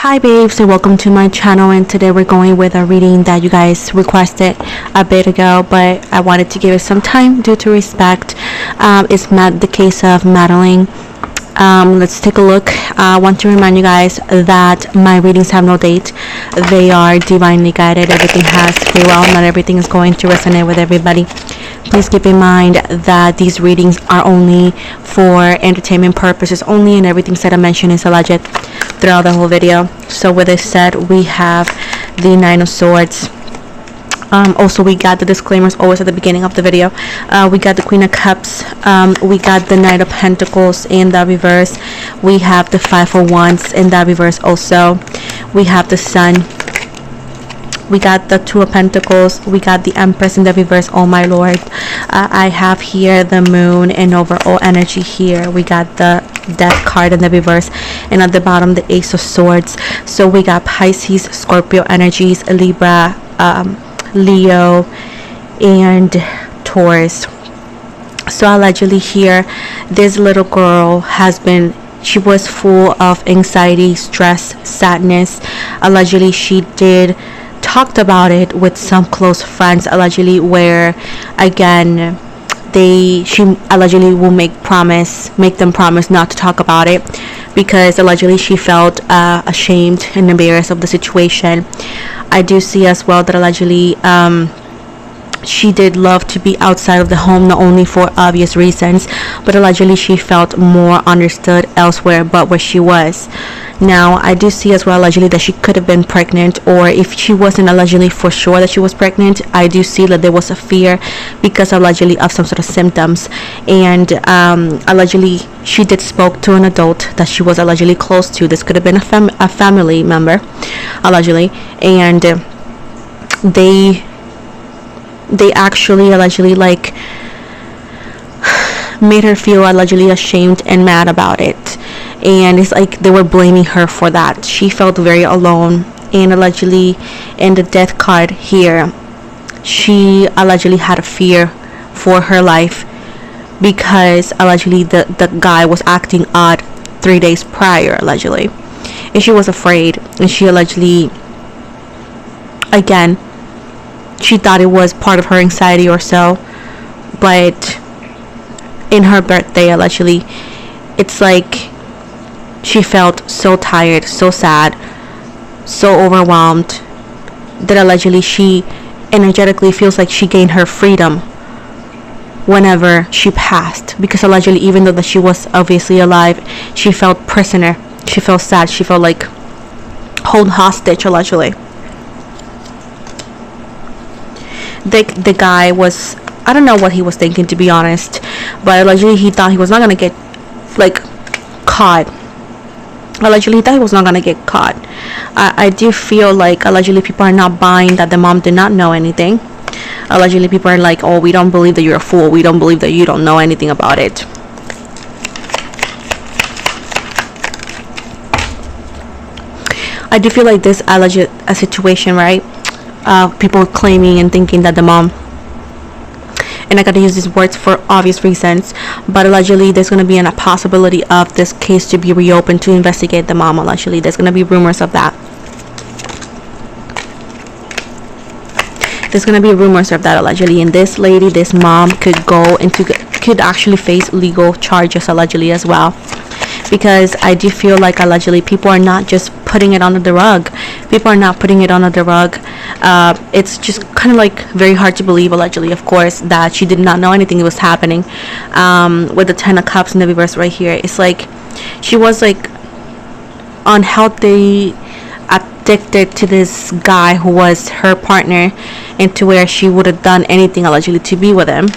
Hi babes, and welcome to my channel, and today we're going with a reading that you guys requested a bit ago, but I wanted to give it some time due to respect. It's the case of Madeline. Let's take a look. I want to remind you guys that my readings have no date. They are divinely guided. Everything has free will. Not everything is going to resonate with everybody. Please keep in mind that these readings are only for entertainment purposes only, and everything said and mentioned is alleged throughout the whole video. So with this said, we have the Nine of Swords. Also, we got the disclaimers always at the beginning of the video. We got the Queen of Cups. We got the Knight of Pentacles in the reverse. We have the Five of Wands in the reverse also. We have the Sun. We got the Two of Pentacles. We got the Empress in the reverse. Oh my lord. I have here the Moon and overall energy here. We got the Death card in the reverse, and at the bottom the Ace of Swords. So we got Pisces, Scorpio energies, Libra, Leo, and Taurus. So allegedly here, this little girl she was full of anxiety, stress, sadness. Allegedly she talked about it with some close friends, allegedly, where again she allegedly will make them promise not to talk about it, because allegedly she felt ashamed and embarrassed of the situation. I do see as well that allegedly she did love to be outside of the home, not only for obvious reasons, but allegedly she felt more understood elsewhere but where she was. Now I do see as well allegedly that she could have been pregnant, or if she wasn't allegedly for sure that she was pregnant, I do see that there was a fear because allegedly of some sort of symptoms. And allegedly she did spoke to an adult that she was allegedly close to. This could have been a family member allegedly, and they actually allegedly like made her feel allegedly ashamed and mad about it, and it's like they were blaming her for that. She felt very alone, and allegedly in the Death card here, she allegedly had a fear for her life because allegedly the guy was acting odd 3 days prior allegedly, and she was afraid, and she allegedly, again, she thought it was part of her anxiety or so, but in her birthday allegedly, it's like she felt so tired, so sad, so overwhelmed, that allegedly she energetically feels like she gained her freedom whenever she passed, because allegedly even though that she was obviously alive, she felt prisoner, she felt sad, she felt like held hostage allegedly. The guy was, I don't know what he was thinking, to be honest, but allegedly he thought he was not gonna get caught. Allegedly he thought he was not gonna get caught. I do feel like allegedly people are not buying that the mom did not know anything. Allegedly people are like, oh, we don't believe that you're a fool, we don't believe that you don't know anything about it. I do feel like this alleged a situation, right? People claiming and thinking that the mom, and I gotta use these words for obvious reasons, but allegedly there's gonna be a possibility of this case to be reopened to investigate the mom. Allegedly there's gonna be rumors of that. There's gonna be rumors of that allegedly, and this lady, this mom, could actually face legal charges allegedly as well, because I do feel like allegedly people are not just putting it under the rug. People are not putting it under the rug. It's just kind of like very hard to believe allegedly, of course, that she did not know anything was happening. With the Ten of Cups in the reverse right here, it's like she was like unhealthy, addicted to this guy who was her partner, and to where she would have done anything allegedly to be with him.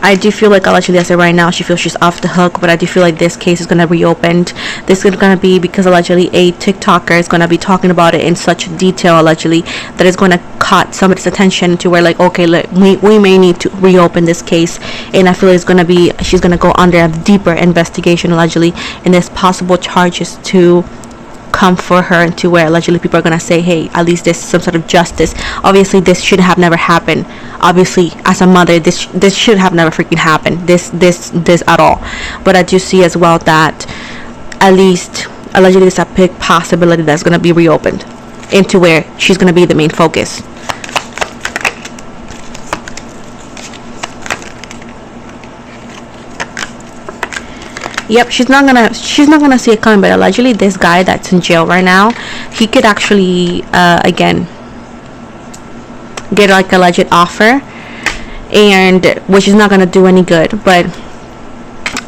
I do feel like allegedly as of right now she feels she's off the hook, but I do feel like this case is going to be reopened. This is going to be because allegedly a TikToker is going to be talking about it in such detail allegedly that it's going to caught somebody's attention to where like, okay, we may need to reopen this case, and I feel like she's going to go under a deeper investigation allegedly, and there's possible charges to come for her, to where allegedly people are gonna say, hey, at least there's some sort of justice. Obviously this should have never happened. Obviously as a mother, this should have never freaking happened, this at all. But I do see as well that at least allegedly there's a big possibility that's going to be reopened into where she's going to be the main focus. Yep, she's not gonna see it coming, but allegedly this guy that's in jail right now, he could actually again get like a legit offer, and which is not gonna do any good,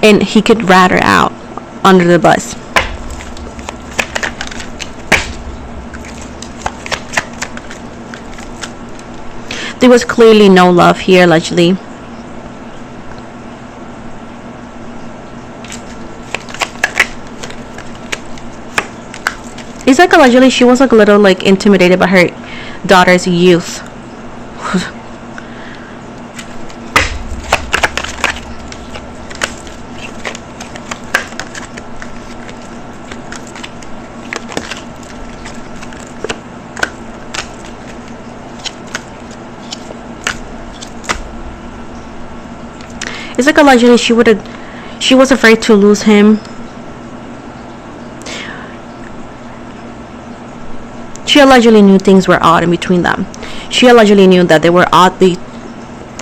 and he could rat her out under the bus. There was clearly no love here, allegedly. It's like allegedly she was like a little like intimidated by her daughter's youth. It's like allegedly she was afraid to lose him. She allegedly knew things were odd in between them. She allegedly knew that they were oddly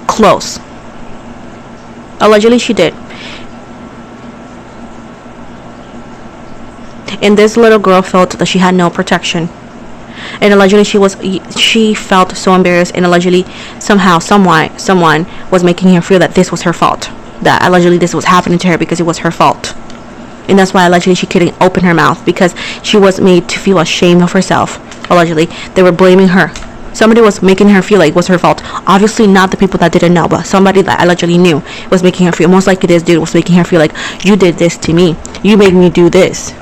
close. Allegedly she did. And this little girl felt that she had no protection. And allegedly she felt so embarrassed, and allegedly someone was making her feel that this was her fault. That allegedly this was happening to her because it was her fault. And that's why allegedly she couldn't open her mouth, because she was made to feel ashamed of herself. Allegedly they were blaming her. Somebody was making her feel like it was her fault. Obviously not the people that didn't know, but somebody that allegedly knew was making her feel, most likely this dude was making her feel like, you did this to me, you made me do this.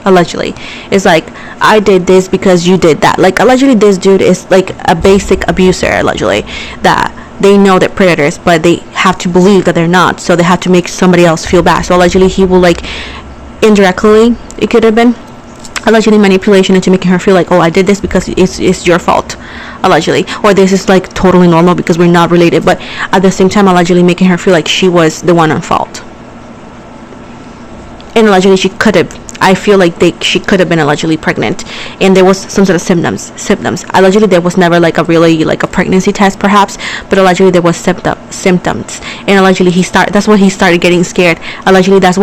Allegedly it's like, I did this because you did that. Like allegedly this dude is like a basic abuser, allegedly, that they know they're predators, but they have to believe that they're not, so they have to make somebody else feel bad. So allegedly he will like indirectly, it could have been allegedly manipulation into making her feel like, oh, I did this because it's your fault, allegedly, or this is like totally normal because we're not related, but at the same time allegedly making her feel like she was the one at fault. And allegedly I feel like she could have been allegedly pregnant, and there was some sort of symptoms. Allegedly there was never like a really like a pregnancy test perhaps, but allegedly there was symptoms, and allegedly that's why he started getting scared. Allegedly that's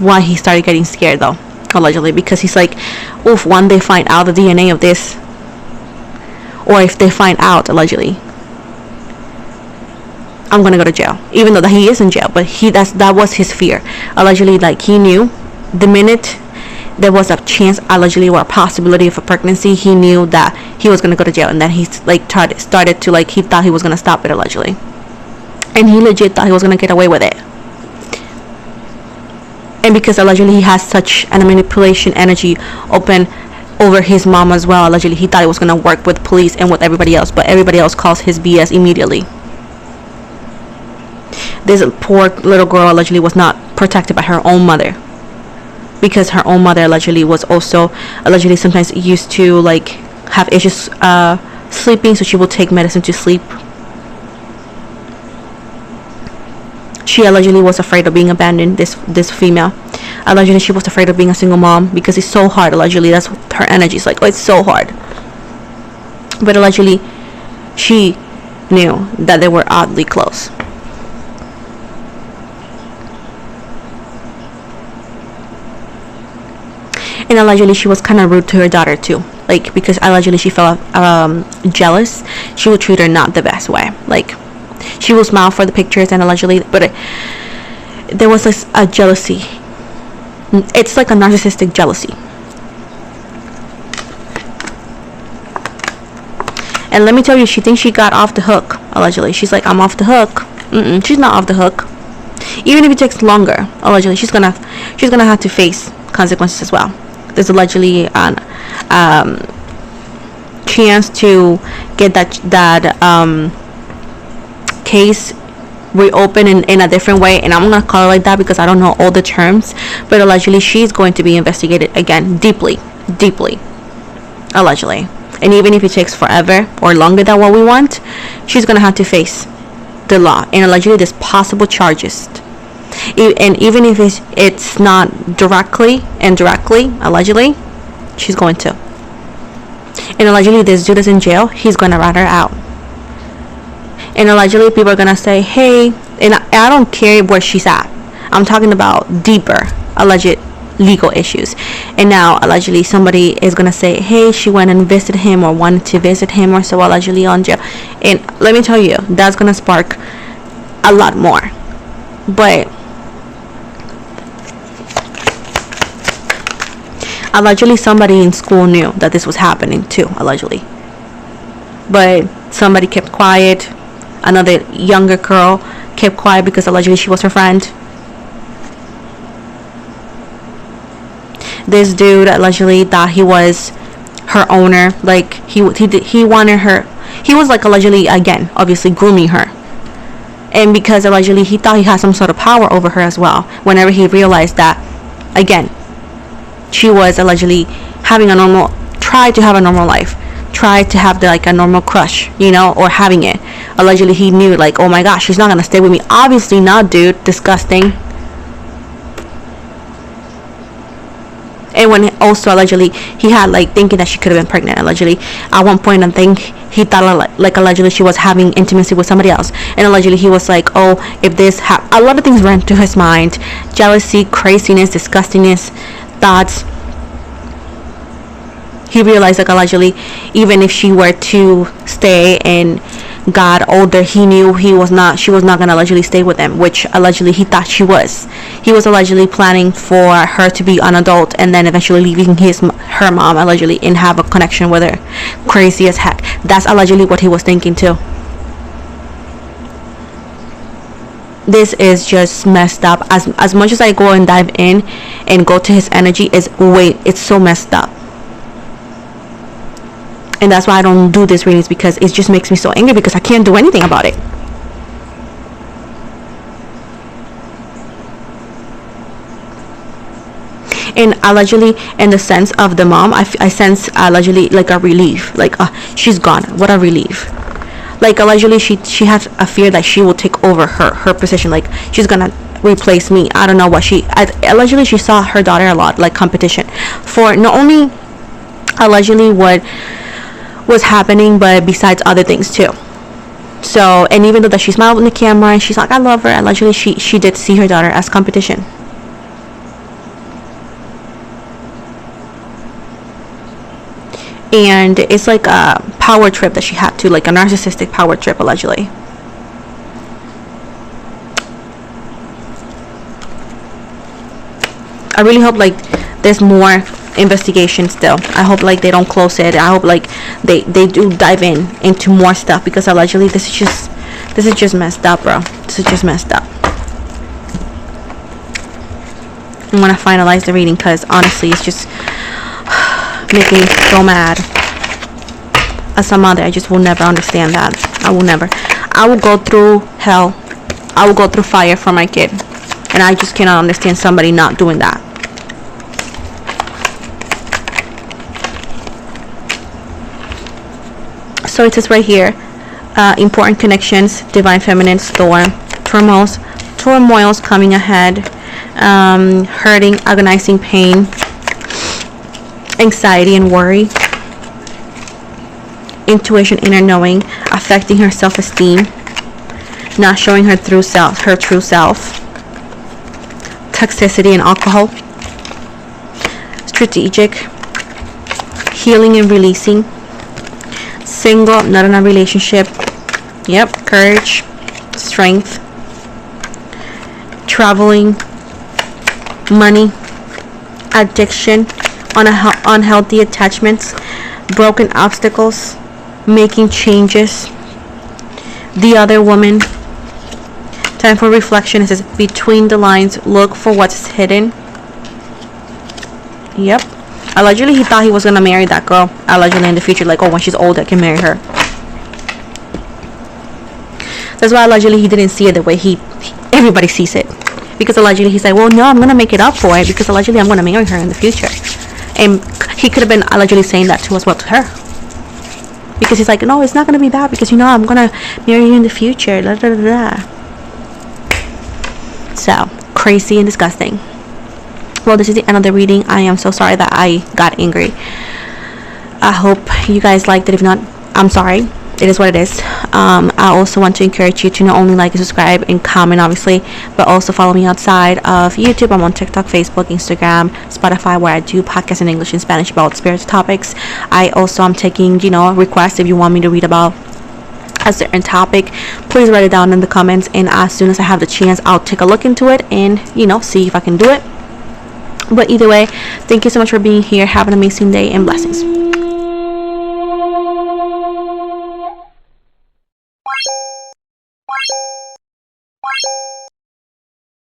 why he started getting scared though, allegedly, because he's like, oof, one they find out the DNA of this, or if they find out, allegedly, I'm gonna go to jail, even though that he is in jail, but that was his fear. Allegedly, like, he knew the minute there was a chance, allegedly, or a possibility of a pregnancy, he knew that he was gonna go to jail, and then he like started to like, he thought he was gonna stop it, allegedly, and he legit thought he was gonna get away with it. And because allegedly he has such a manipulation energy open over his mom as well, allegedly he thought it was gonna work with police and with everybody else, but everybody else calls his BS immediately. This poor little girl allegedly was not protected by her own mother, because her own mother allegedly was also allegedly sometimes used to like have issues sleeping, so she will take medicine to sleep. She allegedly was afraid of being abandoned, this female. Allegedly she was afraid of being a single mom because it's so hard. Allegedly that's her energy. It's like, oh, it's so hard. But allegedly she knew that they were oddly close. And allegedly she was kind of rude to her daughter too, like, because allegedly she felt jealous. She would treat her not the best way. Like, she will smile for the pictures, and allegedly, but there was a jealousy. It's like a narcissistic jealousy. And let me tell you, she thinks she got off the hook. Allegedly she's like, I'm off the hook. She's not off the hook. Even if it takes longer, allegedly she's gonna have to face consequences as well. There's allegedly an chance to get that case reopened in a different way, and I'm gonna call it like that because I don't know all the terms, but allegedly she's going to be investigated again deeply, allegedly. And even if it takes forever or longer than what we want, she's gonna have to face the law, and allegedly there's possible charges. And even if it's not directly, indirectly, allegedly, she's going to. And allegedly this dude is in jail, he's gonna rat her out. And allegedly people are gonna say, hey, and I don't care where she's at, I'm talking about deeper alleged legal issues. And now allegedly somebody is gonna say, hey, she went and visited him or wanted to visit him or so, allegedly on jail. And let me tell you, that's gonna spark a lot more. But allegedly somebody in school knew that this was happening too, allegedly, but somebody kept quiet. Another younger girl kept quiet because allegedly she was her friend. This dude allegedly thought he was her owner, like he wanted her. He was like allegedly, again, obviously grooming her. And because allegedly he thought he had some sort of power over her as well, whenever he realized that, again, she was allegedly tried to have a normal life, tried to have like a normal crush, you know, or having it. Allegedly he knew, like, oh my gosh, she's not gonna stay with me. Obviously not, dude, disgusting. And when also allegedly he had like thinking that she could have been pregnant, allegedly at one point, I think he thought like allegedly she was having intimacy with somebody else, and allegedly he was like, oh, if this a lot of things ran through his mind: jealousy, craziness, disgustingness, thoughts. He realized, like, allegedly even if she were to stay and got older, he knew she was not gonna allegedly stay with him, which allegedly he thought she was. He was allegedly planning for her to be an adult and then eventually leaving her mom allegedly and have a connection with her. Crazy as heck. That's allegedly what he was thinking too. This is just messed up. As much as I go and dive in and go to his energy, it's so messed up. And that's why I don't do these readings, because it just makes me so angry because I can't do anything about it. And allegedly, in the sense of the mom, I sense allegedly like a relief, like she's gone, what a relief. Like allegedly she had a fear that she will take over her position, like she's gonna replace me. I don't know what allegedly she saw her daughter a lot, like competition for not only allegedly what was happening, but besides other things too. So, and even though that she smiled in the camera and she's like, I love her, allegedly she did see her daughter as competition. And it's like a power trip that she had to, like a narcissistic power trip, allegedly. I really hope like there's more investigation still. I hope like they don't close it. I hope like they do dive into more stuff, because allegedly this is just messed up, bro. This is just messed up. I'm gonna finalize the reading because honestly it's just making me so mad. As a mother, I just will never understand that. I will go through hell, I will go through fire for my kid, and I just cannot understand somebody not doing that. So it says right here, important connections, divine feminine, storm, turmoils coming ahead, hurting, agonizing pain, anxiety and worry, intuition, inner knowing, affecting her self-esteem, not showing her true self, toxicity and alcohol, strategic, healing and releasing, single, not in a relationship, courage, strength, traveling, money, addiction, unhealthy attachments, broken obstacles, making changes, the other woman. Time for reflection. It says between the lines, look for what's hidden. Allegedly he thought he was gonna marry that girl, allegedly in the future, like, oh, when she's old I can marry her. That's why allegedly he didn't see it the way everybody sees it, because allegedly he's like, well, no, I'm gonna make it up for it, because allegedly I'm gonna marry her in the future. And he could have been allegedly saying that to her, because he's like, no, it's not gonna be bad, because I'm gonna marry you in the future, da, da, da, da. So crazy and disgusting. Well, this is the end of the reading. I am so sorry that I got angry. I hope you guys liked it. If not, I'm sorry. It is what it is. I also want to encourage you to not only like and subscribe and comment, obviously, but also follow me outside of YouTube. I'm on TikTok, Facebook, Instagram, Spotify, where I do podcasts in English and Spanish about spiritual topics. I also am taking, requests if you want me to read about a certain topic. Please write it down in the comments, and as soon as I have the chance, I'll take a look into it and see if I can do it. But either way, thank you so much for being here. Have an amazing day and blessings.